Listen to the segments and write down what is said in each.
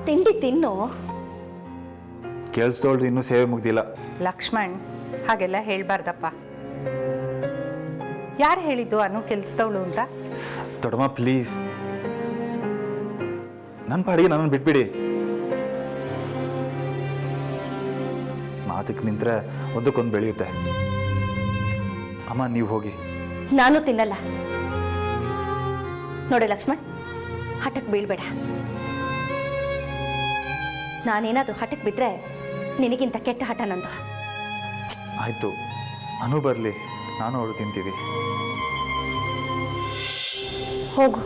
ತಿಂಡಿ ತಿನ್ನು. ಕೇಳಿಸ್ದೋಳ್ದು ಇನ್ನೂ ಸೇವೆ ಮುಗ್ದಿಲ್ಲ. ಲಕ್ಷ್ಮಣ್, ಹಾಗೆಲ್ಲ ಹೇಳ್ಬಾರ್ದಪ್ಪ. ಯಾರು ಹೇಳಿದ್ದು ಅನು ಕೆಲ್ಸದವಳು ಅಂತ? ದೊಡ್ಡಮ್ಮ ಪ್ಲೀಸ್, ನನ್ನ ಪಾಡಿಗೆ ನನ್ನನ್ನು ಬಿಟ್ಬಿಡಿ. ಮಾತಕ್ಕೆ ನಿಂತ್ರೆ ಒಂದಕ್ಕೊಂದು ಬೆಳೆಯುತ್ತೆ. ಅಮ್ಮ ನೀವು ಹೋಗಿ. ನಾನು ತಿನ್ನಲ್ಲ. ನೋಡಿ ಲಕ್ಷ್ಮಣ್, ಹಠಕ್ಕೆ ಬೀಳ್ಬೇಡ. ನಾನೇನಾದ್ರೂ ಹಠಕ್ಕೆ ಬಿದ್ದರೆ ನಿನಗಿಂತ ಕೆಟ್ಟ ಹಠ ನಂದು. ಆಯಿತು, ಅನು ಬರಲಿ, ನಾನು ಅವಳು ತಿಂತೀವಿ. ಹೋಗು.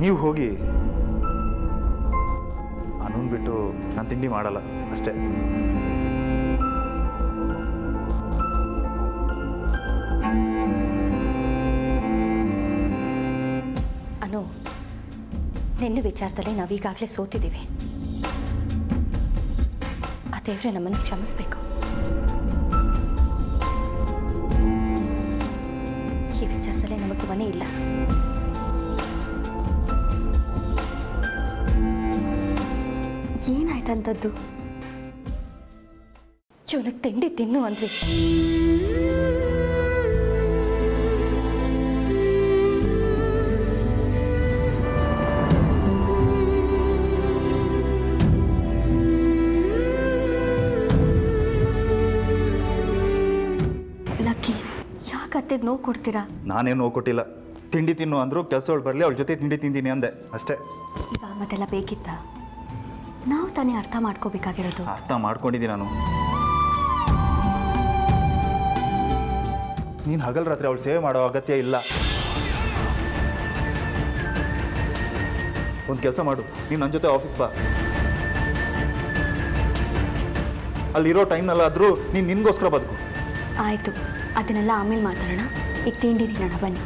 ನೀವು ಹೋಗಿ. ಅನೂನ್ ಬಿಟ್ಟು ನಾನು ತಿಂಡಿ ಮಾಡಲ್ಲ ಅಷ್ಟೇ. ಅನು, ನಿನ್ನ ವಿಚಾರದಲ್ಲಿ ನಾವೀಗಾಗಲೇ ಸೋತಿದ್ದೀವಿ. ಆ ದೇವ್ರೆ ನಮ್ಮನ್ನು ಕ್ಷಮಿಸ್ಬೇಕು. ಈ ವಿಚಾರದಲ್ಲಿ ನಮಗೆ ಮನೆ ಇಲ್ಲ. ಏನಾಯ್ತಂಥದ್ದು? ಇವನಿಗೆ ತಿಂಡಿ ತಿನ್ನು ಅಂದ್ರಿ. ಲಕ್ಕಿ, ಯಾಕೆ ಅತ್ತೆಗೆ ನೋವು ಕೊಡ್ತೀರಾ? ನಾನೇನು ನೋವು ಕೊಟ್ಟಿಲ್ಲ. ತಿಂಡಿ ತಿನ್ನು ಅಂದರು, ಕೆಲಸದವಳು ಬರಲಿ, ಅವಳ ಜೊತೆ ತಿಂಡಿ ತಿಂತೀನಿ ಅಂದೆ ಅಷ್ಟೇ. ಈಗ ಮತ್ತೆಲ್ಲ ಬೇಕಿತ್ತ? ನಾವು ತಾನೇ ಅರ್ಥ ಮಾಡ್ಕೋಬೇಕಾಗಿರೋದು. ಅರ್ಥ ಮಾಡ್ಕೊಂಡಿದ್ದೀನಿ ನಾನು. ನೀನು ಹಗಲು ರಾತ್ರಿ ಅವಳು ಸೇವೆ ಮಾಡೋ ಅಗತ್ಯ ಇಲ್ಲ. ಒಂದು ಕೆಲಸ ಮಾಡು, ನೀನು ನನ್ನ ಜೊತೆ ಆಫೀಸ್ ಬಾ. ಅಲ್ಲಿರೋ ಟೈಮ್ನಲ್ಲಾದರೂ ನೀನು ನಿನಗೋಸ್ಕರ ಬದುಕು. ಆಯಿತು, ಅದನ್ನೆಲ್ಲ ಆಮೇಲೆ ಮಾತಾಡೋಣ. ಈಗ ತಿಂಡಿ ತಿನ್ನೋಣ ಬನ್ನಿ.